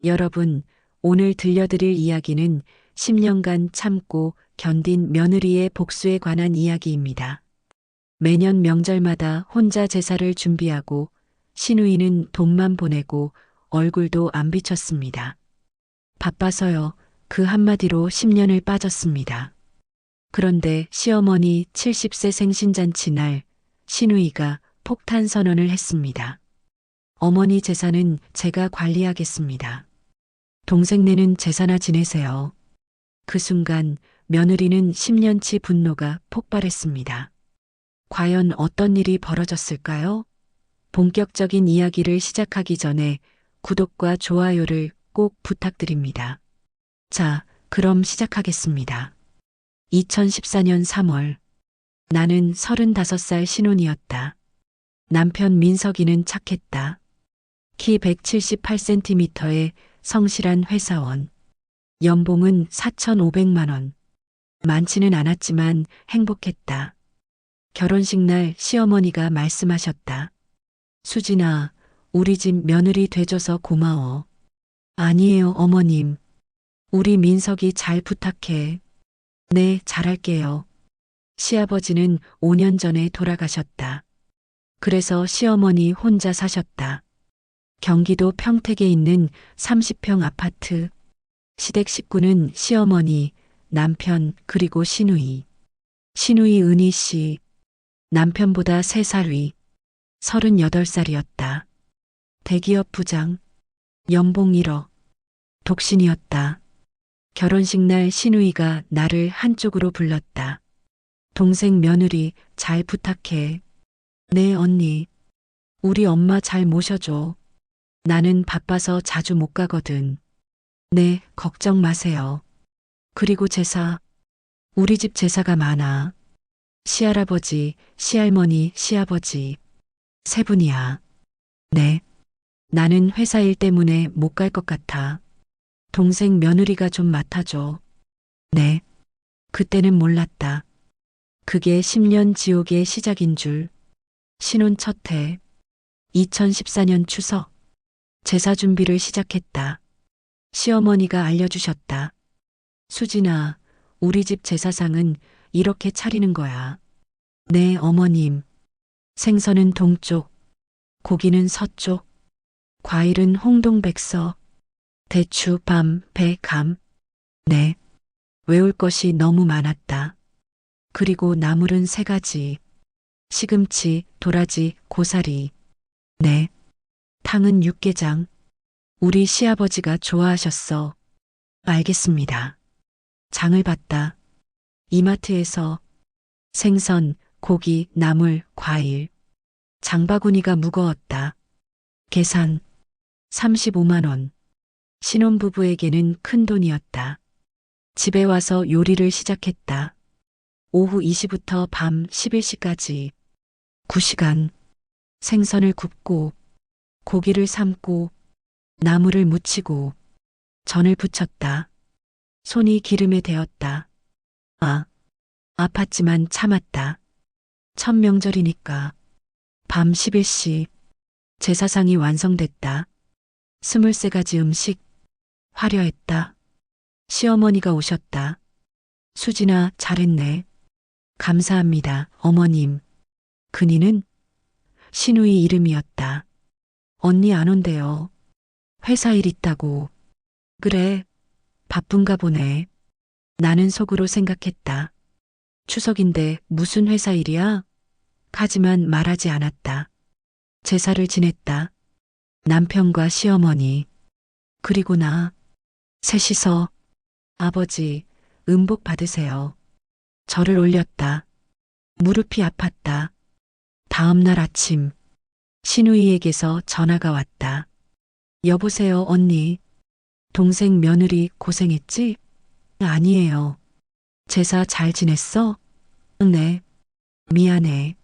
여러분, 오늘 들려드릴 이야기는 10년간 참고 견딘 며느리의 복수에 관한 이야기입니다. 매년 명절마다 혼자 제사를 준비하고 시누이는 돈만 보내고 얼굴도 안 비쳤습니다. 바빠서요. 그 한마디로 10년을 빠졌습니다. 그런데 시어머니 70세 생신잔치 날 시누이가 폭탄 선언을 했습니다. 어머니 재산은 제가 관리하겠습니다. 동생네는 제사나 지내세요. 그 순간 며느리는 10년치 분노가 폭발했습니다. 과연 어떤 일이 벌어졌을까요? 본격적인 이야기를 시작하기 전에 구독과 좋아요를 꼭 부탁드립니다. 자, 그럼 시작하겠습니다. 2014년 3월. 나는 35살 신혼이었다. 남편 민석이는 착했다. 키 178cm에 성실한 회사원. 연봉은 4,500만 원. 많지는 않았지만 행복했다. 결혼식 날 시어머니가 말씀하셨다. 수진아, 우리 집 며느리 돼줘서 고마워. 아니에요, 어머님. 우리 민석이 잘 부탁해. 네, 잘할게요. 시아버지는 5년 전에 돌아가셨다. 그래서 시어머니 혼자 사셨다. 경기도 평택에 있는 30평 아파트. 시댁 식구는 시어머니, 남편, 그리고 시누이. 시누이 은희 씨. 남편보다 3살 위. 38살이었다. 대기업 부장. 연봉 1억. 독신이었다. 결혼식 날 시누이가 나를 한쪽으로 불렀다. 동생 며느리 잘 부탁해. 네, 언니. 우리 엄마 잘 모셔줘. 나는 바빠서 자주 못 가거든. 네, 걱정 마세요. 그리고 제사. 우리 집 제사가 많아. 시할아버지, 시할머니, 시아버지. 3분이야. 네. 나는 회사 일 때문에 못 갈 것 같아. 동생 며느리가 좀 맡아줘. 네. 그때는 몰랐다. 그게 10년 지옥의 시작인 줄. 신혼 첫 해. 2014년 추석. 제사 준비를 시작했다. 시어머니가 알려주셨다. 수진아, 우리 집 제사상은 이렇게 차리는 거야. 네, 어머님. 생선은 동쪽, 고기는 서쪽, 과일은 홍동백서, 대추, 밤, 배, 감. 네. 외울 것이 너무 많았다. 그리고 나물은 3가지. 시금치, 도라지, 고사리. 네. 탕은 육개장. 우리 시아버지가 좋아하셨어. 알겠습니다. 장을 봤다. 이마트에서 생선, 고기, 나물, 과일. 장바구니가 무거웠다. 계산 35만 원. 신혼부부에게는 큰 돈이었다. 집에 와서 요리를 시작했다. 오후 2시부터 밤 11시까지 9시간. 생선을 굽고 고기를 삶고 나물을 무치고 전을 부쳤다. 손이 기름에 데었다. 아팠지만 참았다. 첫 명절이니까. 밤 11시. 제사상이 완성됐다. 23가지 음식. 화려했다. 시어머니가 오셨다. 수진아, 잘했네. 감사합니다, 어머님. 그니는 시누이 이름이었다. 언니 안 온대요. 회사 일 있다고. 그래, 바쁜가 보네. 나는 속으로 생각했다. 추석인데 무슨 회사 일이야? 하지만 말하지 않았다. 제사를 지냈다. 남편과 시어머니. 그리고 나. 셋이서. 아버지, 음복 받으세요. 절을 올렸다. 무릎이 아팠다. 다음 날 아침. 시누이에게서 전화가 왔다. 여보세요, 언니. 동생 며느리 고생했지? 아니에요. 제사 잘 지냈어? 네. 미안해.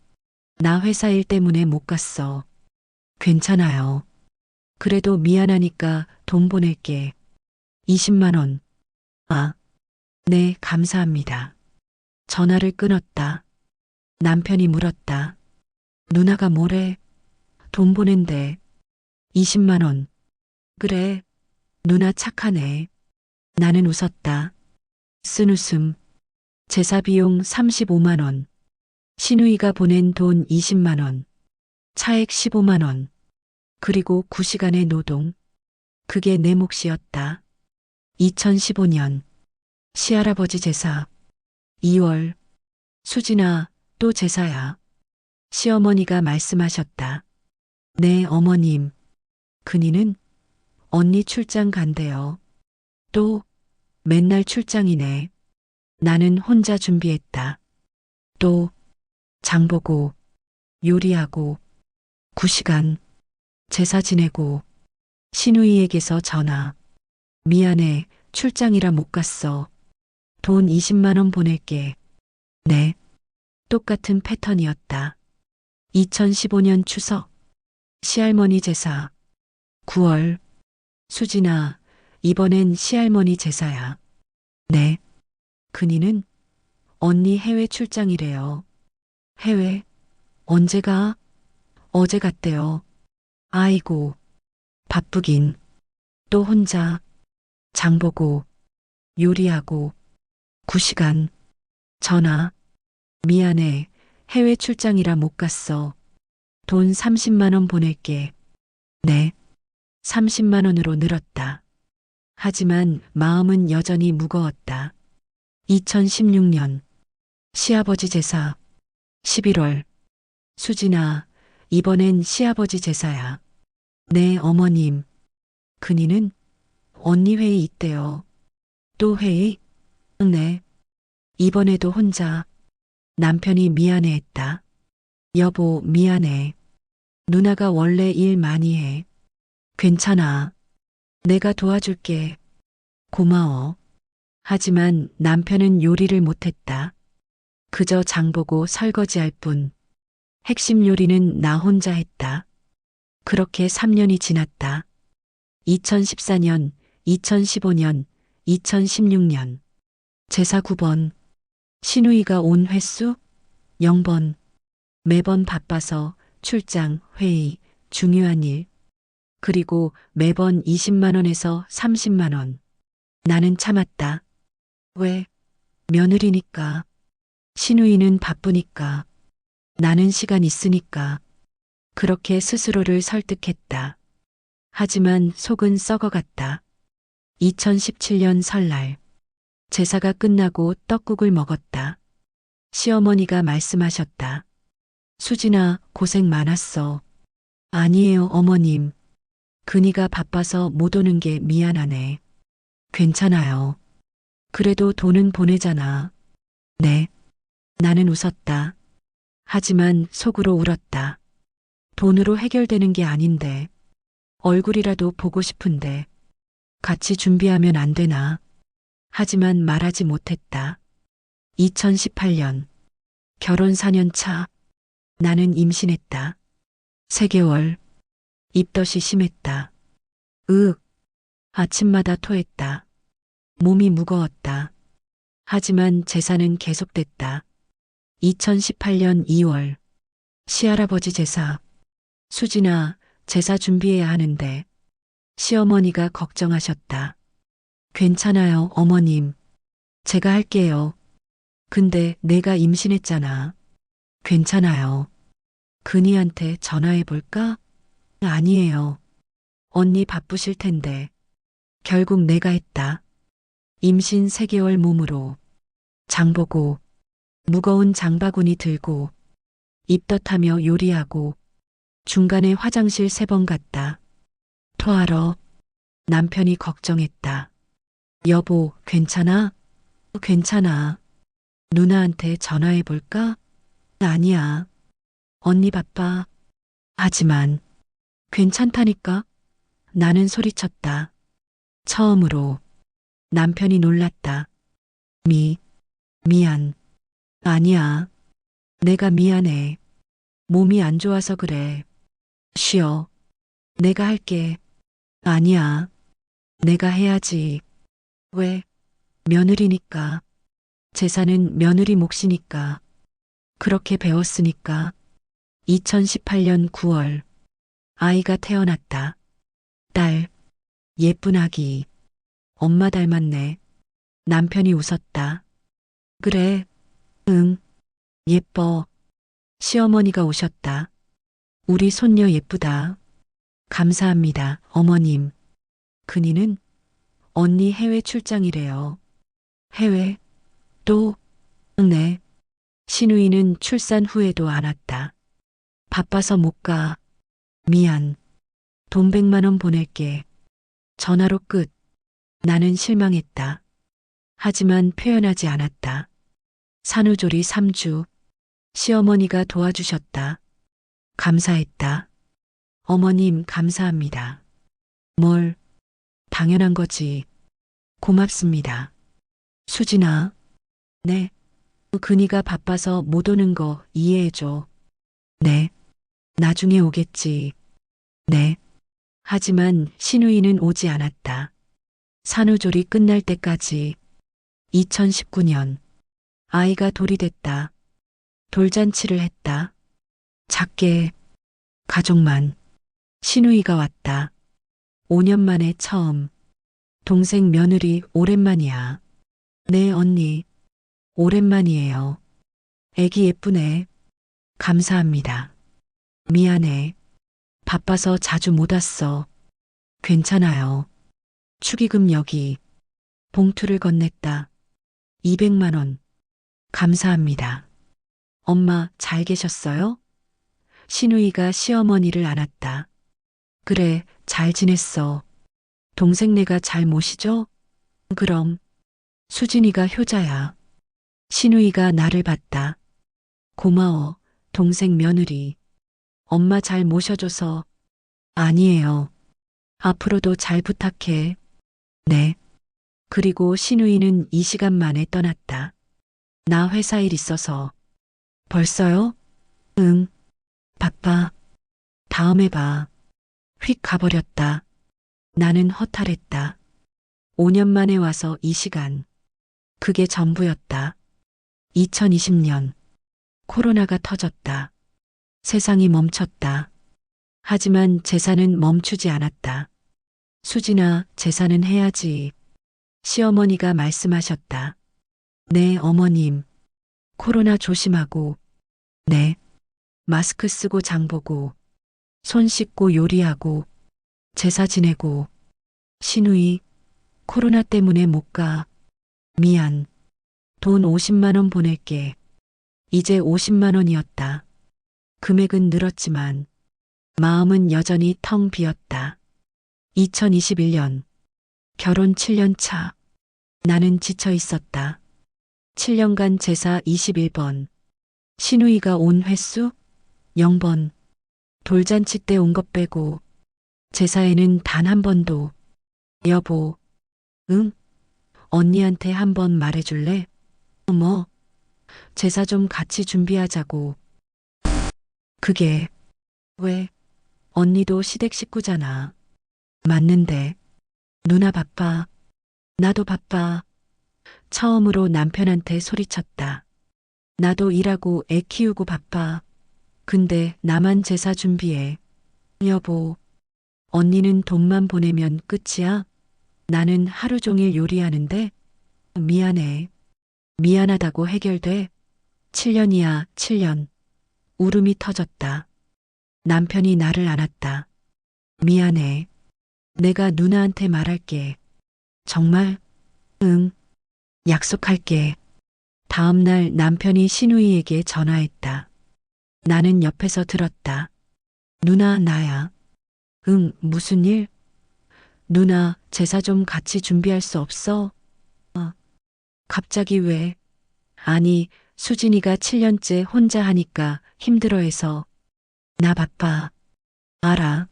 나 회사 일 때문에 못 갔어. 괜찮아요. 그래도 미안하니까 돈 보낼게. 20만 원. 네, 감사합니다. 전화를 끊었다. 남편이 물었다. 누나가 뭐래? 돈 보낸대. 20만 원. 그래. 누나 착하네. 나는 웃었다. 쓴 웃음. 제사 비용 35만 원. 신우이가 보낸 돈 20만 원. 차액 15만 원. 그리고 9시간의 노동. 그게 내 몫이었다. 2015년 시할아버지 제사. 2월. 수진아, 또 제사야. 시어머니가 말씀하셨다. 네, 어머님. 근이는 언니 출장 간대요. 또 맨날 출장이네. 나는 혼자 준비했다. 또 장보고 요리하고 9시간 제사 지내고 신우이에게서 전화. 미안해, 출장이라 못 갔어. 돈 20만 원 보낼게. 네. 똑같은 패턴이었다. 2015년 추석. 시할머니 제사. 9월. 수진아, 이번엔 시할머니 제사야. 네. 근이는 언니 해외 출장이래요. 해외? 언제 가? 어제 갔대요. 아이고, 바쁘긴. 또 혼자 장보고 요리하고 9시간 전화. 미안해, 해외 출장이라 못 갔어. 돈 30만 원 보낼게. 네. 30만 원으로 늘었다. 하지만 마음은 여전히 무거웠다. 2016년 시아버지 제사. 11월. 수진아, 이번엔 시아버지 제사야. 네, 어머님. 근이는 언니 회의 있대요. 또 회의? 네. 이번에도 혼자. 남편이 미안해했다. 여보, 미안해. 누나가 원래 일 많이 해. 괜찮아. 내가 도와줄게. 고마워. 하지만 남편은 요리를 못했다. 그저 장보고 설거지할 뿐. 핵심 요리는 나 혼자 했다. 그렇게 3년이 지났다. 2014년, 2015년, 2016년. 제사 9번. 신우이가 온 횟수? 0번. 매번 바빠서 출장, 회의, 중요한 일. 그리고 매번 20만 원에서 30만 원. 나는 참았다. 왜? 며느리니까. 신우이는 바쁘니까. 나는 시간 있으니까. 그렇게 스스로를 설득했다. 하지만 속은 썩어갔다. 2017년 설날. 제사가 끝나고 떡국을 먹었다. 시어머니가 말씀하셨다. 수진아, 고생 많았어. 아니에요, 어머님. 근이가 바빠서 못 오는 게 미안하네. 괜찮아요. 그래도 돈은 보내잖아. 네. 나는 웃었다. 하지만 속으로 울었다. 돈으로 해결되는 게 아닌데. 얼굴이라도 보고 싶은데. 같이 준비하면 안 되나. 하지만 말하지 못했다. 2018년. 결혼 4년 차. 나는 임신했다. 3개월. 입덧이 심했다. 아침마다 토했다. 몸이 무거웠다. 하지만 제사는 계속됐다. 2018년 2월. 시할아버지 제사. 수진아, 제사 준비해야 하는데. 시어머니가 걱정하셨다. 괜찮아요, 어머님. 제가 할게요. 근데 내가 임신했잖아. 괜찮아요. 근이한테 전화해 볼까? 아니에요. 언니 바쁘실 텐데. 결국 내가 했다. 임신 3개월 몸으로. 장보고, 무거운 장바구니 들고, 입덧하며 요리하고, 중간에 화장실 3번 갔다. 토하러. 남편이 걱정했다. 여보, 괜찮아? 괜찮아. 누나한테 전화해 볼까? 아니야. 언니 바빠. 하지만, 괜찮다니까? 나는 소리쳤다. 처음으로. 남편이 놀랐다. 미안. 아니야. 내가 미안해. 몸이 안 좋아서 그래. 쉬어. 내가 할게. 아니야. 내가 해야지. 왜? 며느리니까. 제사는 며느리 몫이니까. 그렇게 배웠으니까. 2018년 9월. 아이가 태어났다. 딸. 예쁜 아기. 엄마 닮았네. 남편이 웃었다. 그래, 응, 예뻐. 시어머니가 오셨다. 우리 손녀 예쁘다. 감사합니다, 어머님. 근이는 언니 해외 출장이래요. 해외? 또? 네. 신우이는 출산 후에도 안 왔다. 바빠서 못 가. 미안. 돈 100만 원 보낼게. 전화로 끝. 나는 실망했다. 하지만 표현하지 않았다. 산후조리 3주. 시어머니가 도와주셨다. 감사했다. 어머님 감사합니다. 뭘? 당연한 거지. 고맙습니다. 수진아. 네. 근이가 바빠서 못 오는 거 이해해줘. 네. 나중에 오겠지. 네. 하지만 신우이는 오지 않았다. 산후조리 끝날 때까지. 2019년. 아이가 돌이 됐다. 돌잔치를 했다. 작게. 가족만. 신우이가 왔다. 5년 만에 처음. 동생 며느리 오랜만이야. 네, 언니. 오랜만이에요. 애기 예쁘네. 감사합니다. 미안해. 바빠서 자주 못 왔어. 괜찮아요. 축의금 여기. 봉투를 건넸다. 200만 원. 감사합니다. 엄마 잘 계셨어요? 신우이가 시어머니를 안았다. 그래, 잘 지냈어. 동생네가 잘 모시죠? 그럼. 수진이가 효자야. 신우이가 나를 봤다. 고마워, 동생 며느리. 엄마 잘 모셔줘서. 아니에요. 앞으로도 잘 부탁해. 네. 그리고 신우이는 이 시간 만에 떠났다. 나 회사 일 있어서. 벌써요? 응. 바빠. 다음에 봐. 휙 가버렸다. 나는 허탈했다. 5년 만에 와서 이 시간. 그게 전부였다. 2020년. 코로나가 터졌다. 세상이 멈췄다. 하지만 제사는 멈추지 않았다. 수진아, 제사는 해야지. 시어머니가 말씀하셨다. 네, 어머님. 코로나 조심하고. 네. 마스크 쓰고 장 보고. 손 씻고 요리하고. 제사 지내고. 신우이, 코로나 때문에 못 가. 미안. 돈 50만 원 보낼게. 이제 50만 원이었다. 금액은 늘었지만 마음은 여전히 텅 비었다. 2021년. 결혼 7년 차. 나는 지쳐 있었다. 7년간 제사 21번. 신우이가 온 횟수? 0번. 돌잔치 때 온 것 빼고 제사에는 단 한 번도. 여보. 응? 언니한테 한 번 말해줄래? 뭐? 제사 좀 같이 준비하자고. 그게 왜? 언니도 시댁 식구잖아. 맞는데. 누나 바빠. 나도 바빠. 처음으로 남편한테 소리쳤다. 나도 일하고 애 키우고 바빠. 근데 나만 제사 준비해. 여보. 언니는 돈만 보내면 끝이야? 나는 하루 종일 요리하는데? 미안해. 미안하다고 해결돼? 7년이야, 7년. 울음이 터졌다. 남편이 나를 안았다. 미안해. 내가 누나한테 말할게. 정말? 응. 약속할게. 다음 날 남편이 신우이에게 전화했다. 나는 옆에서 들었다. 누나, 나야. 응, 무슨 일? 누나, 제사 좀 같이 준비할 수 없어? 갑자기 왜? 아니, 수진이가 7년째 혼자 하니까 힘들어해서. 나 바빠. 알아.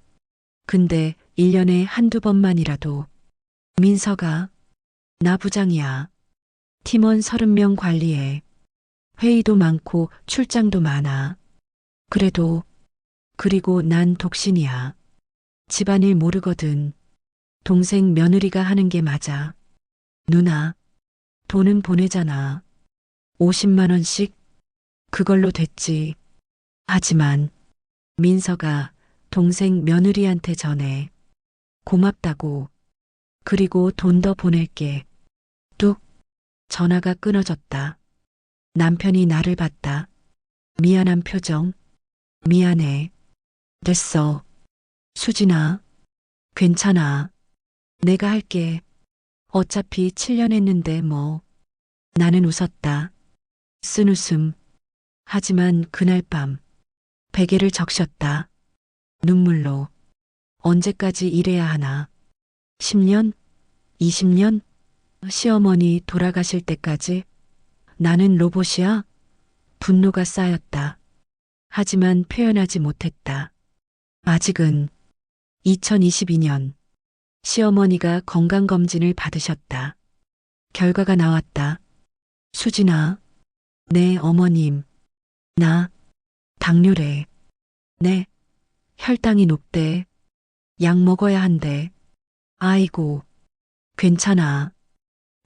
근데 1년에 한두 번만이라도. 민서가. 나 부장이야. 팀원 30명 관리해. 회의도 많고 출장도 많아. 그래도. 그리고 난 독신이야. 집안일 모르거든. 동생 며느리가 하는 게 맞아. 누나. 돈은 보내잖아. 50만 원씩? 그걸로 됐지. 하지만 민서가 동생 며느리한테 전해. 고맙다고. 그리고 돈 더 보낼게. 뚝. 전화가 끊어졌다. 남편이 나를 봤다. 미안한 표정. 미안해. 됐어. 수진아. 괜찮아. 내가 할게. 어차피 7년 했는데 뭐. 나는 웃었다. 쓴 웃음. 하지만 그날 밤 베개를 적셨다. 눈물로. 언제까지 이래야 하나. 10년? 20년? 시어머니 돌아가실 때까지? 나는 로봇이야? 분노가 쌓였다. 하지만 표현하지 못했다. 아직은 2022년 시어머니가 건강검진을 받으셨다. 결과가 나왔다. 수진아, 내 어머님, 나, 당뇨래. 네, 혈당이 높대. 약 먹어야 한대. 아이고, 괜찮아.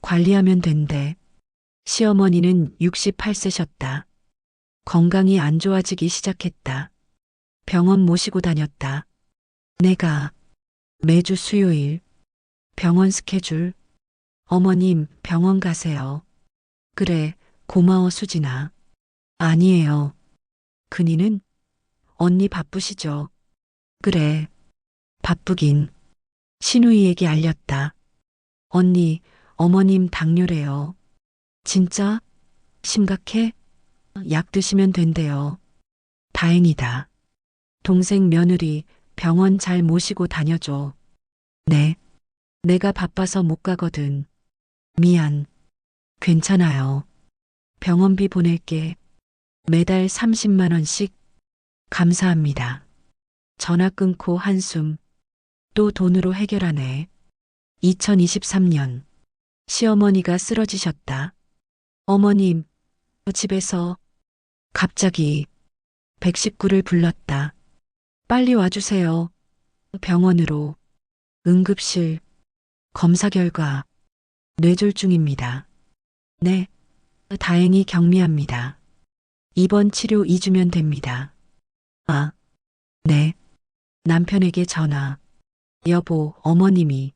관리하면 된대. 시어머니는 68세셨다. 건강이 안 좋아지기 시작했다. 병원 모시고 다녔다. 내가 매주 수요일 병원 스케줄. 어머님 병원 가세요. 그래, 고마워 수진아. 아니에요. 근이는 언니 바쁘시죠? 그래, 바쁘긴. 신우이에게 알렸다. 언니, 어머님 당뇨래요. 진짜? 심각해? 약 드시면 된대요. 다행이다. 동생 며느리 병원 잘 모시고 다녀줘. 네. 내가 바빠서 못 가거든. 미안. 괜찮아요. 병원비 보낼게. 매달 30만 원씩. 감사합니다. 전화 끊고 한숨. 또 돈으로 해결하네. 2023년. 시어머니가 쓰러지셨다. 어머님, 집에서 갑자기 119를 불렀다. 빨리 와주세요. 병원으로. 응급실. 검사 결과. 뇌졸중입니다. 네. 다행히 경미합니다. 입원 치료 2주면 됩니다. 아, 네. 남편에게 전화. 여보, 어머님이.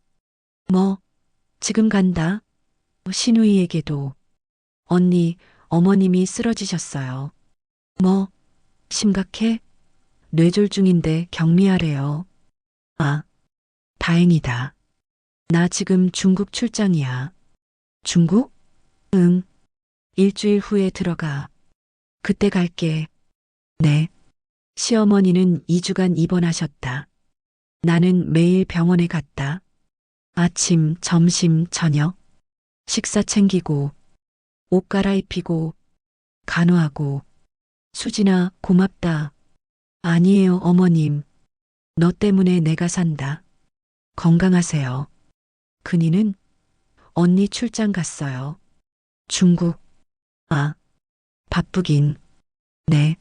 뭐, 지금 간다. 신우이에게도. 언니, 어머님이 쓰러지셨어요. 뭐, 심각해? 뇌졸중인데 격리하래요. 아, 다행이다. 나 지금 중국 출장이야. 중국? 응. 일주일 후에 들어가. 그때 갈게. 네. 시어머니는 2주간 입원하셨다. 나는 매일 병원에 갔다. 아침, 점심, 저녁. 식사 챙기고, 옷 갈아입히고, 간호하고. 수진아, 고맙다. 아니에요, 어머님. 너 때문에 내가 산다. 건강하세요. 근이는 언니 출장 갔어요. 중국. 아, 바쁘긴. 네.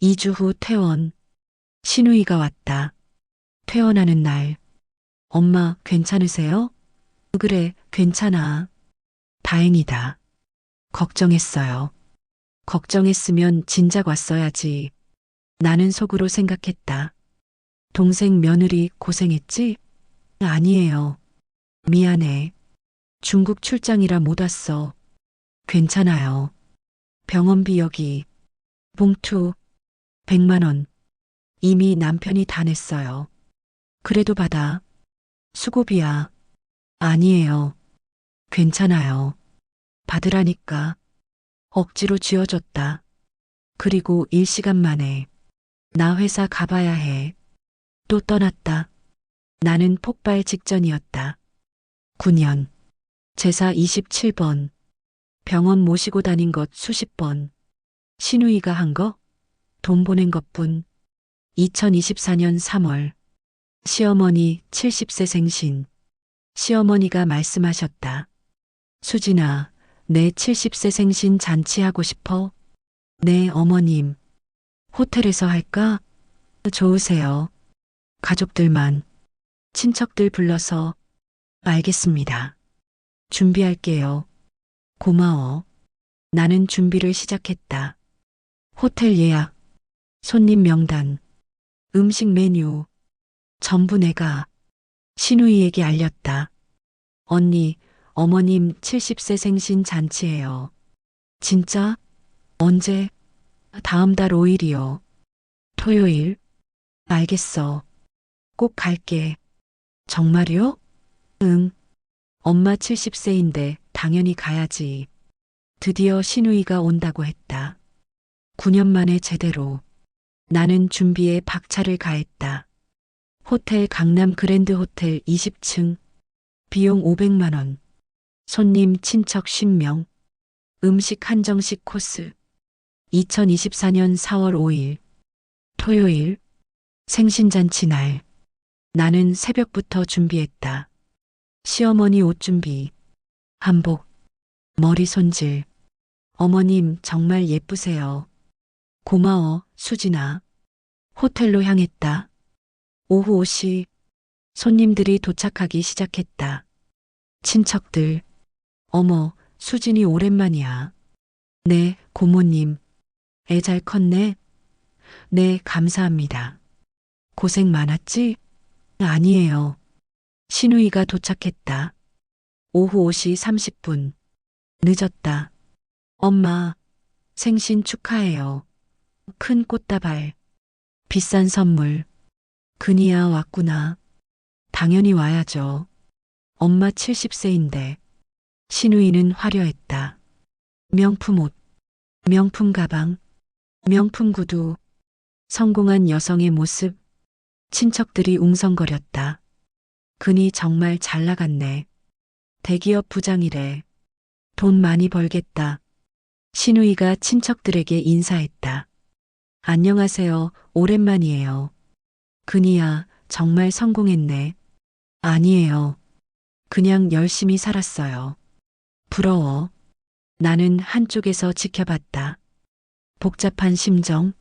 2주 후 퇴원. 신우이가 왔다. 퇴원하는 날. 엄마, 괜찮으세요? 그래, 괜찮아. 다행이다. 걱정했어요. 걱정했으면 진작 왔어야지. 나는 속으로 생각했다. 동생 며느리 고생했지? 아니에요. 미안해. 중국 출장이라 못 왔어. 괜찮아요. 병원비 여기. 봉투 100만 원. 이미 남편이 다 냈어요. 그래도 받아. 수고비야. 아니에요. 괜찮아요. 받으라니까. 억지로 쥐어줬다. 그리고 1시간 만에 나 회사 가봐야 해. 또 떠났다. 나는 폭발 직전이었다. 9년. 제사 27번. 병원 모시고 다닌 것 수십 번. 신우이가 한 거? 돈 보낸 것뿐. 2024년 3월. 시어머니 70세 생신. 시어머니가 말씀하셨다. 수진아, 내 70세 생신 잔치하고 싶어? 네, 어머님. 호텔에서 할까? 좋으세요. 가족들만. 친척들 불러서. 알겠습니다. 준비할게요. 고마워. 나는 준비를 시작했다. 호텔 예약, 손님 명단, 음식 메뉴, 전부 내가 신우이에게 알렸다. 언니, 어머님 70세 생신 잔치예요. 진짜? 언제? 다음 달 5일이요. 토요일? 알겠어. 꼭 갈게. 정말요? 응. 엄마 70세인데 당연히 가야지. 드디어 시누이가 온다고 했다. 9년 만에 제대로. 나는 준비에 박차를 가했다. 호텔 강남 그랜드 호텔 20층. 비용 500만 원. 손님 친척 10명. 음식 한정식 코스. 2024년 4월 5일. 토요일. 생신잔치 날. 나는 새벽부터 준비했다. 시어머니 옷 준비. 한복. 머리 손질. 어머님 정말 예쁘세요. 고마워, 수진아. 호텔로 향했다. 오후 5시. 손님들이 도착하기 시작했다. 친척들. 어머, 수진이 오랜만이야. 네, 고모님. 애 잘 컸네? 네, 감사합니다. 고생 많았지? 아니에요. 시누이가 도착했다. 오후 5시 30분. 늦었다. 엄마, 생신 축하해요. 큰 꽃다발. 비싼 선물. 근이야 왔구나. 당연히 와야죠. 엄마 70세인데. 시누이는 화려했다. 명품 옷, 명품 가방, 명품 구두. 성공한 여성의 모습. 친척들이 웅성거렸다. 근이 정말 잘 나갔네. 대기업 부장이래. 돈 많이 벌겠다. 시누이가 친척들에게 인사했다. 안녕하세요. 오랜만이에요. 근이야, 정말 성공했네. 아니에요. 그냥 열심히 살았어요. 부러워. 나는 한쪽에서 지켜봤다. 복잡한 심정.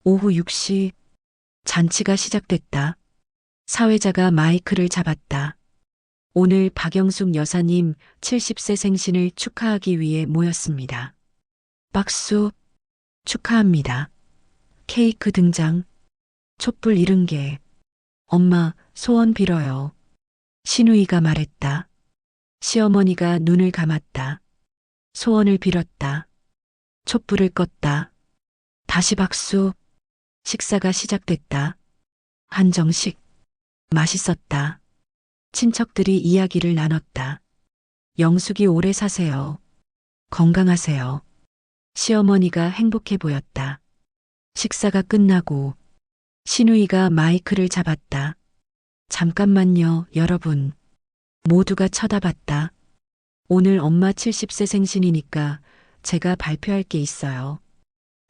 오후 6시. 잔치가 시작됐다. 사회자가 마이크를 잡았다. 오늘 박영숙 여사님 70세 생신을 축하하기 위해 모였습니다. 박수. 축하합니다. 케이크 등장. 촛불 70개. 엄마, 소원 빌어요. 시누이가 말했다. 시어머니가 눈을 감았다. 소원을 빌었다. 촛불을 껐다. 다시 박수. 식사가 시작됐다. 한정식. 맛있었다. 친척들이 이야기를 나눴다. 영숙이 오래 사세요. 건강하세요. 시어머니가 행복해 보였다. 식사가 끝나고 시누이가 마이크를 잡았다. 잠깐만요, 여러분. 모두가 쳐다봤다. 오늘 엄마 70세 생신이니까 제가 발표할 게 있어요.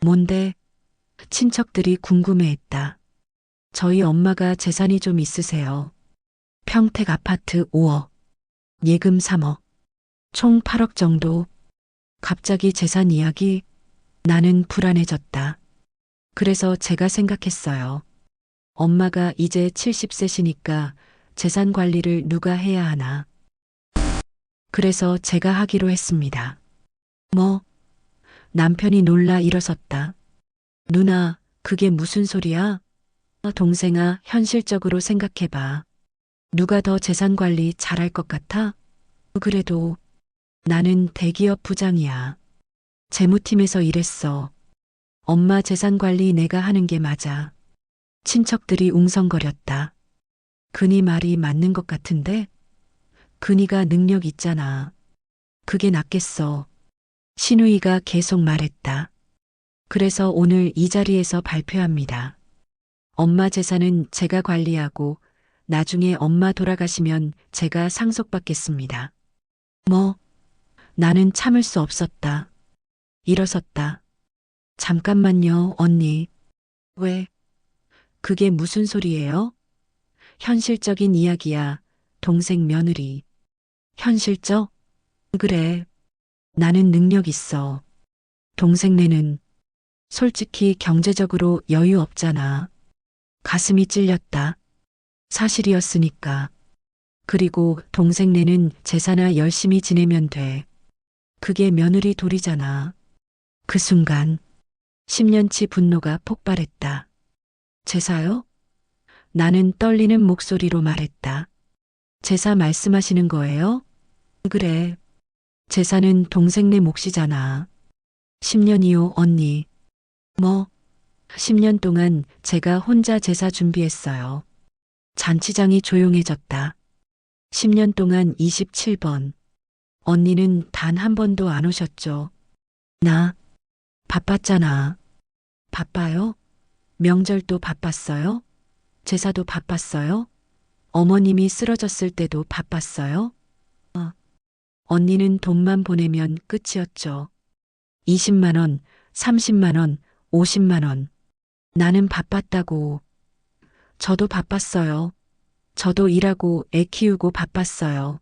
뭔데? 친척들이 궁금해했다. 저희 엄마가 재산이 좀 있으세요. 평택 아파트 5억. 예금 3억. 총 8억 정도. 갑자기 재산 이야기? 나는 불안해졌다. 그래서 제가 생각했어요. 엄마가 이제 70세시니까 재산 관리를 누가 해야 하나. 그래서 제가 하기로 했습니다. 뭐? 남편이 놀라 일어섰다. 누나, 그게 무슨 소리야? 동생아, 현실적으로 생각해봐. 누가 더 재산 관리 잘할 것 같아? 그래도 나는 대기업 부장이야. 재무팀에서 일했어. 엄마 재산 관리 내가 하는 게 맞아. 친척들이 웅성거렸다. 근이 말이 맞는 것 같은데? 근이가 능력 있잖아. 그게 낫겠어. 시누이가 계속 말했다. 그래서 오늘 이 자리에서 발표합니다. 엄마 재산은 제가 관리하고 나중에 엄마 돌아가시면 제가 상속받겠습니다. 뭐? 나는 참을 수 없었다. 일어섰다. 잠깐만요, 언니. 왜? 그게 무슨 소리예요? 현실적인 이야기야, 동생 며느리. 현실적? 그래. 나는 능력 있어. 동생네는 솔직히 경제적으로 여유 없잖아. 가슴이 찔렸다. 사실이었으니까. 그리고 동생네는 제사나 열심히 지내면 돼. 그게 며느리 도리잖아. 그 순간 10년치 분노가 폭발했다. 제사요? 나는 떨리는 목소리로 말했다. 제사 말씀하시는 거예요? 그래. 제사는 동생네 몫이잖아. 10년이요, 언니. 뭐, 10년 동안 제가 혼자 제사 준비했어요. 잔치장이 조용해졌다. 10년 동안 27번. 언니는 단 한 번도 안 오셨죠. 나 바빴잖아. 바빠요? 명절도 바빴어요? 제사도 바빴어요? 어머님이 쓰러졌을 때도 바빴어요? 언니는 돈만 보내면 끝이었죠. 20만 원, 30만 원, 50만 원. 나는 바빴다고. 저도 바빴어요. 저도 일하고 애 키우고 바빴어요.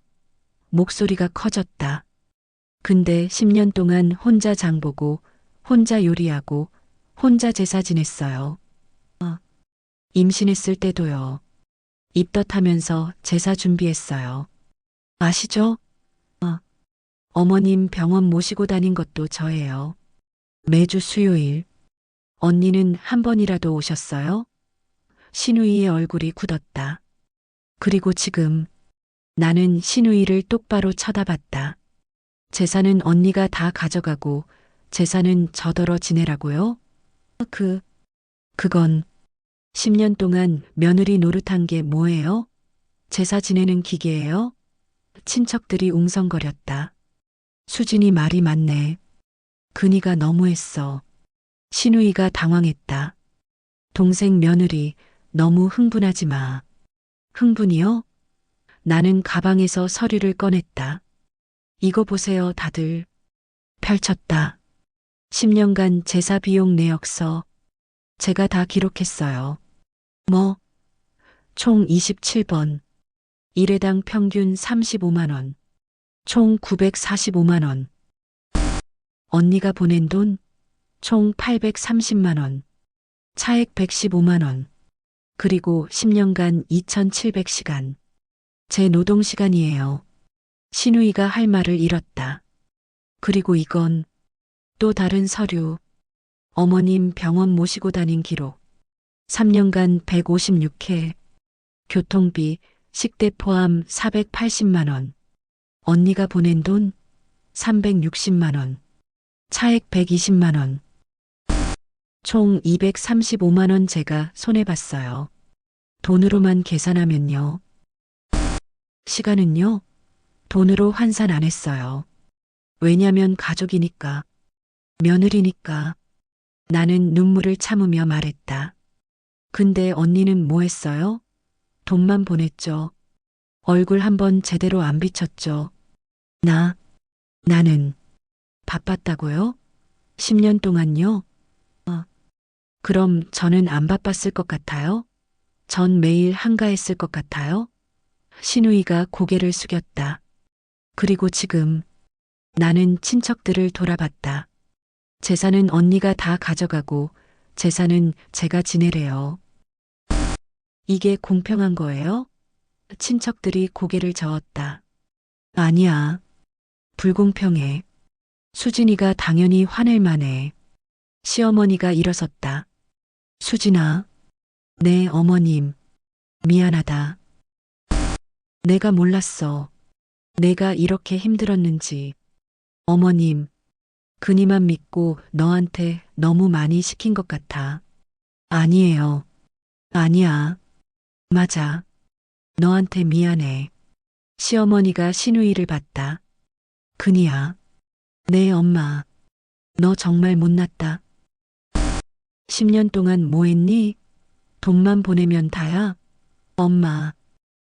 목소리가 커졌다. 근데 10년 동안 혼자 장보고, 혼자 요리하고, 혼자 제사 지냈어요. 임신했을 때도요. 입덧하면서 제사 준비했어요. 아시죠? 어머님 병원 모시고 다닌 것도 저예요. 매주 수요일. 언니는 한 번이라도 오셨어요? 신우이의 얼굴이 굳었다. 그리고 지금 나는 신우이를 똑바로 쳐다봤다. 제사는 언니가 다 가져가고 제사는 저더러 지내라고요? 그건 10년 동안 며느리 노릇한 게 뭐예요? 제사 지내는 기계예요? 친척들이 웅성거렸다. 수진이 말이 많네. 근이가 너무했어. 신우이가 당황했다. 동생 며느리 너무 흥분하지 마. 흥분이요? 나는 가방에서 서류를 꺼냈다. 이거 보세요, 다들. 펼쳤다. 10년간 제사 비용 내역서. 제가 다 기록했어요. 뭐? 총 27번. 일회당 평균 35만 원. 총 945만 원. 언니가 보낸 돈? 총 830만 원. 차액 115만 원. 그리고 10년간 2700시간. 제 노동 시간이에요. 신우이가 할 말을 잃었다. 그리고 이건 또 다른 서류. 어머님 병원 모시고 다닌 기록. 3년간 156회. 교통비, 식대 포함 480만 원. 언니가 보낸 돈 360만 원. 차액 120만 원. 총 235만 원 제가 손해봤어요. 돈으로만 계산하면요. 시간은요? 돈으로 환산 안 했어요. 왜냐면 가족이니까. 며느리니까. 나는 눈물을 참으며 말했다. 근데 언니는 뭐 했어요? 돈만 보냈죠. 얼굴 한번 제대로 안 비쳤죠. 나는 바빴다고요? 10년 동안요? 그럼 저는 안 바빴을 것 같아요? 전 매일 한가했을 것 같아요? 신우이가 고개를 숙였다. 그리고 지금 나는 친척들을 돌아봤다. 제사는 언니가 다 가져가고 제사는 제가 지내래요. 이게 공평한 거예요? 친척들이 고개를 저었다. 아니야. 불공평해. 수진이가 당연히 화낼 만해. 시어머니가 일어섰다. 수진아. 네, 어머님. 미안하다. 내가 몰랐어. 내가 이렇게 힘들었는지. 어머님, 그니만 믿고 너한테 너무 많이 시킨 것 같아. 아니에요. 아니야. 맞아. 너한테 미안해. 시어머니가 신우이를 봤다. 그니야. 네, 엄마. 너 정말 못났다. 10년 동안 뭐 했니? 돈만 보내면 다야? 엄마.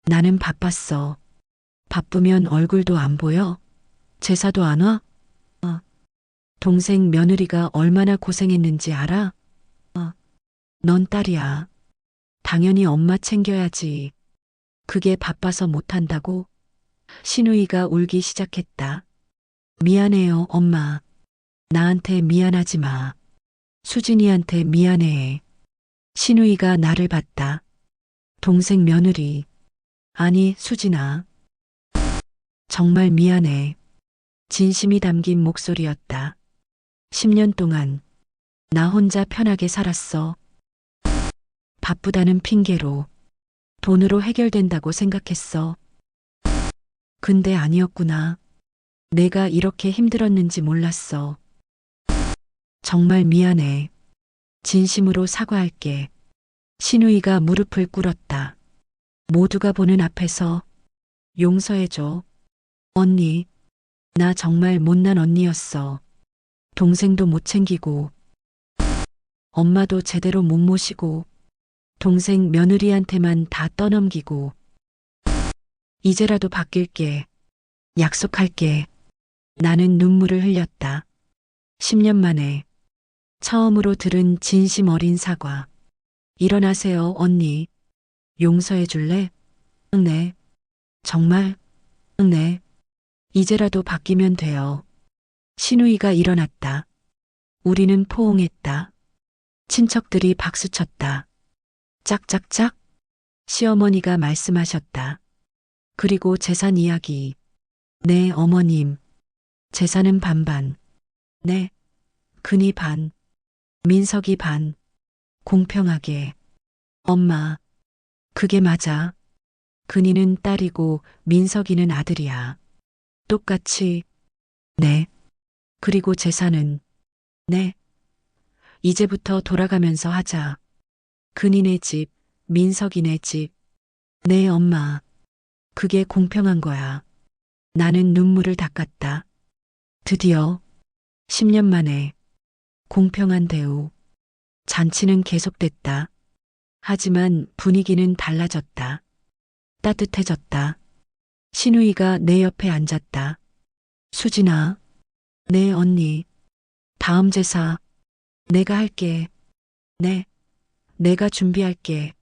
나는 바빴어. 바쁘면 얼굴도 안 보여? 제사도 안 와? 동생 며느리가 얼마나 고생했는지 알아? 넌 딸이야. 당연히 엄마 챙겨야지. 그게 바빠서 못한다고? 신우이가 울기 시작했다. 미안해요, 엄마. 나한테 미안하지 마. 수진이한테 미안해. 신우이가 나를 봤다. 동생 며느리. 아니, 수진아. 정말 미안해. 진심이 담긴 목소리였다. 10년 동안 나 혼자 편하게 살았어. 바쁘다는 핑계로 돈으로 해결된다고 생각했어. 근데 아니었구나. 내가 이렇게 힘들었는지 몰랐어. 정말 미안해. 진심으로 사과할게. 신우이가 무릎을 꿇었다. 모두가 보는 앞에서 용서해줘. 언니, 나 정말 못난 언니였어. 동생도 못 챙기고, 엄마도 제대로 못 모시고, 동생 며느리한테만 다 떠넘기고, 이제라도 바뀔게. 약속할게. 나는 눈물을 흘렸다. 10년 만에 처음으로 들은 진심 어린 사과. 일어나세요, 언니. 용서해 줄래? 응, 네. 정말? 응, 네. 이제라도 바뀌면 돼요. 신우이가 일어났다. 우리는 포옹했다. 친척들이 박수쳤다. 짝짝짝. 시어머니가 말씀하셨다. 그리고 재산 이야기. 네, 어머님. 재산은 반반. 네. 근이 반. 민석이 반. 공평하게. 엄마. 그게 맞아. 근이는 딸이고 민석이는 아들이야. 똑같이. 네. 그리고 재산은. 네. 이제부터 돌아가면서 하자. 근이네 집, 민석이네 집. 네, 엄마. 그게 공평한 거야. 나는 눈물을 닦았다. 드디어 10년 만에 공평한 대우. 잔치는 계속됐다. 하지만 분위기는 달라졌다. 따뜻해졌다. 신우이가 내 옆에 앉았다. 수진아, 네, 언니. 다음 제사 내가 할게. 네, 내가 준비할게.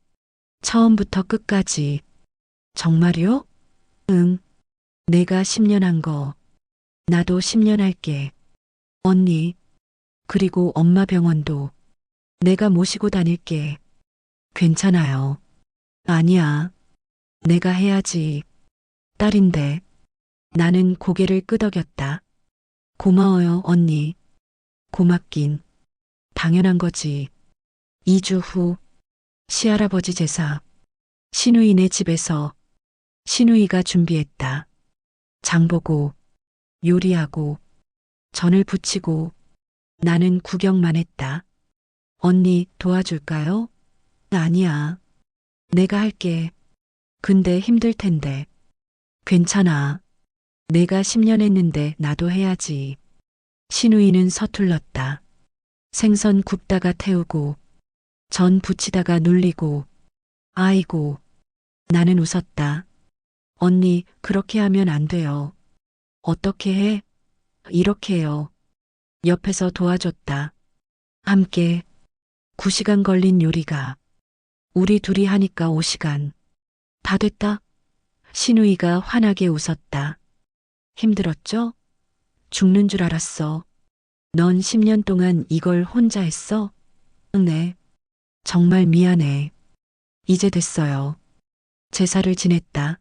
처음부터 끝까지. 정말요? 응. 내가 10년 한 거. 나도 10년 할게. 언니. 그리고 엄마 병원도. 내가 모시고 다닐게. 괜찮아요. 아니야. 내가 해야지. 딸인데. 나는 고개를 끄덕였다. 고마워요, 언니. 고맙긴. 당연한 거지. 2주 후, 시할아버지 제사. 신우이네 집에서 신우이가 준비했다. 장보고, 요리하고, 전을 부치고, 나는 구경만 했다. 언니 도와줄까요? 아니야. 내가 할게. 근데 힘들 텐데. 괜찮아. 내가 10년 했는데 나도 해야지. 신우이는 서툴렀다. 생선 굽다가 태우고, 전 부치다가 눌리고, 아이고. 나는 웃었다. 언니, 그렇게 하면 안 돼요. 어떻게 해? 이렇게 해요. 옆에서 도와줬다. 함께 9시간 걸린 요리가 우리 둘이 하니까 5시간. 다 됐다. 신우이가 환하게 웃었다. 힘들었죠? 죽는 줄 알았어. 넌 10년 동안 이걸 혼자 했어? 응, 네. 정말 미안해. 이제 됐어요. 제사를 지냈다.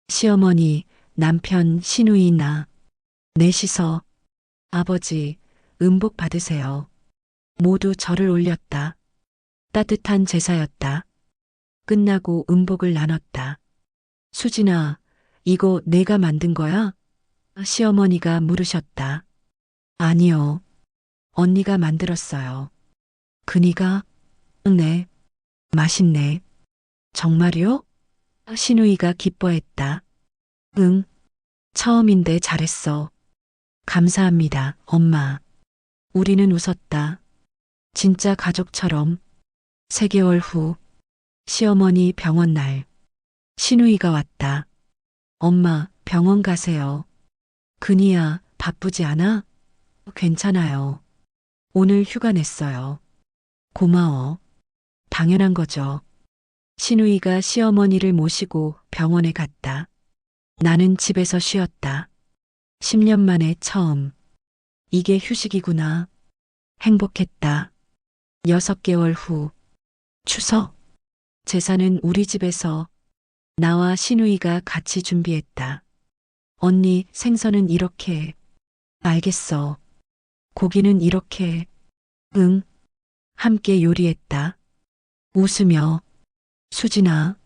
시어머니, 남편, 신우이 나. 넷이서 아버지, 음복 받으세요. 모두 절을 올렸다. 따뜻한 제사였다. 끝나고 음복을 나눴다. 수진아, 이거 내가 만든 거야? 시어머니가 물으셨다. 아니요. 언니가 만들었어요. 그니가? 응, 네. 맛있네. 정말요? 신우이가 기뻐했다. 응. 처음인데 잘했어. 감사합니다, 엄마. 우리는 웃었다. 진짜 가족처럼. 3개월 후, 시어머니 병원 날. 신우이가 왔다. 엄마, 병원 가세요. 근이야, 바쁘지 않아? 괜찮아요. 오늘 휴가 냈어요. 고마워. 당연한 거죠. 신우이가 시어머니를 모시고 병원에 갔다. 나는 집에서 쉬었다. 10년 만에 처음. 이게 휴식이구나. 행복했다. 6개월 후. 추석. 제사는 우리 집에서 나와 신우이가 같이 준비했다. 언니, 생선은 이렇게. 알겠어. 고기는 이렇게. 응. 함께 요리했다. 웃으며. 수진아.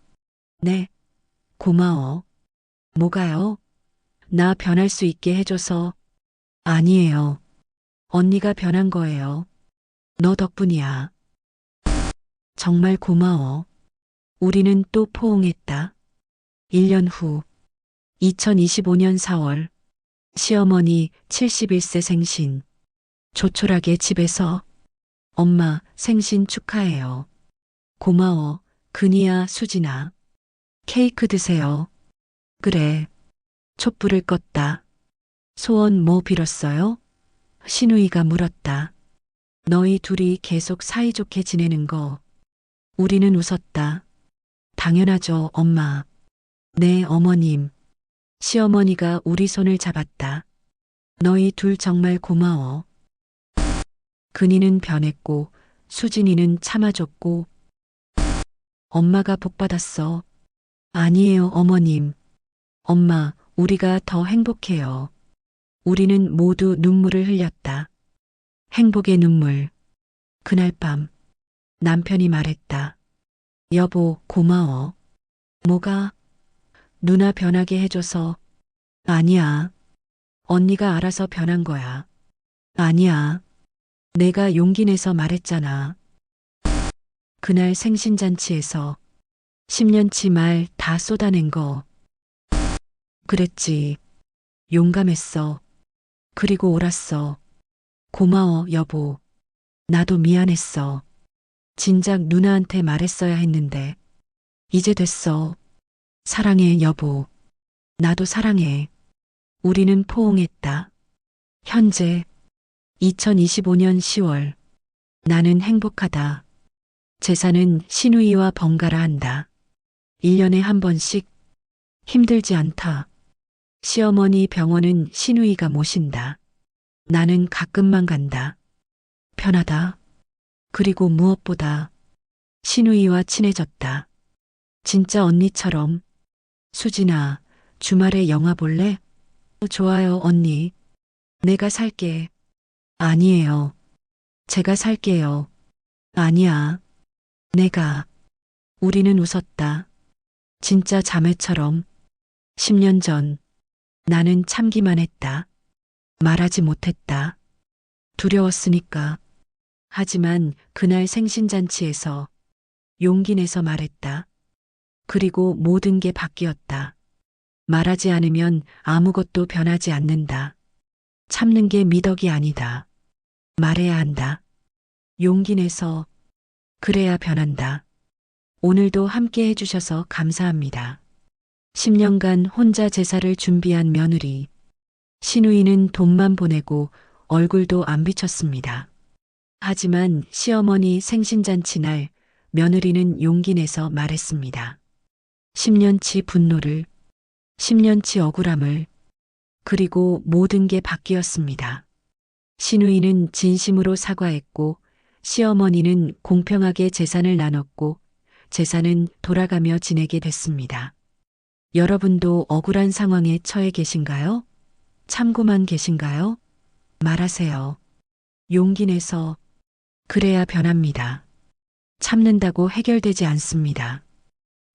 네. 고마워. 뭐가요? 나 변할 수 있게 해줘서. 아니에요. 언니가 변한 거예요. 너 덕분이야. 정말 고마워. 우리는 또 포옹했다. 1년 후, 2025년 4월, 시어머니 71세 생신. 조촐하게 집에서, 엄마 생신 축하해요. 고마워, 근이야, 수진아. 케이크 드세요. 그래. 촛불을 껐다. 소원 뭐 빌었어요? 신우이가 물었다. 너희 둘이 계속 사이좋게 지내는 거. 우리는 웃었다. 당연하죠, 엄마. 네, 어머님. 시어머니가 우리 손을 잡았다. 너희 둘 정말 고마워. 근이는 변했고, 수진이는 참아줬고, 엄마가 복받았어. 아니에요, 어머님. 엄마, 우리가 더 행복해요. 우리는 모두 눈물을 흘렸다. 행복의 눈물. 그날 밤, 남편이 말했다. 여보, 고마워. 뭐가? 누나 변하게 해줘서. 아니야. 언니가 알아서 변한 거야. 아니야. 내가 용기 내서 말했잖아. 그날 생신잔치에서 10년치 말 다 쏟아낸 거. 그랬지. 용감했어. 그리고 옳았어. 고마워, 여보. 나도 미안했어. 진작 누나한테 말했어야 했는데. 이제 됐어. 사랑해, 여보. 나도 사랑해. 우리는 포옹했다. 현재 2025년 10월. 나는 행복하다. 재산은 신우이와 번갈아 한다. 1년에 한 번씩. 힘들지 않다. 시어머니 병원은 신우이가 모신다. 나는 가끔만 간다. 편하다. 그리고 무엇보다 신우이와 친해졌다. 진짜 언니처럼. 수진아, 주말에 영화 볼래? 좋아요, 언니. 내가 살게. 아니에요. 제가 살게요. 아니야. 내가. 우리는 웃었다. 진짜 자매처럼. 10년 전. 나는 참기만 했다. 말하지 못했다. 두려웠으니까. 하지만 그날 생신잔치에서 용기 내서 말했다. 그리고 모든 게 바뀌었다. 말하지 않으면 아무것도 변하지 않는다. 참는 게 미덕이 아니다. 말해야 한다. 용기 내서. 그래야 변한다. 오늘도 함께 해주셔서 감사합니다. 10년간 혼자 제사를 준비한 며느리. 신우이는 돈만 보내고 얼굴도 안 비쳤습니다. 하지만 시어머니 생신잔치 날 며느리는 용기 내서 말했습니다. 10년치 분노를, 10년치 억울함을, 그리고 모든 게 바뀌었습니다. 신우이는 진심으로 사과했고 시어머니는 공평하게 재산을 나눴고 재산은 돌아가며 지내게 됐습니다. 여러분도 억울한 상황에 처해 계신가요? 참고만 계신가요? 말하세요. 용기 내서. 그래야 변합니다. 참는다고 해결되지 않습니다.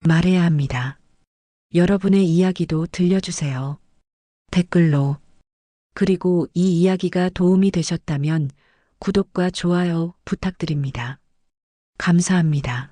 말해야 합니다. 여러분의 이야기도 들려주세요. 댓글로. 그리고 이 이야기가 도움이 되셨다면 구독과 좋아요 부탁드립니다. 감사합니다.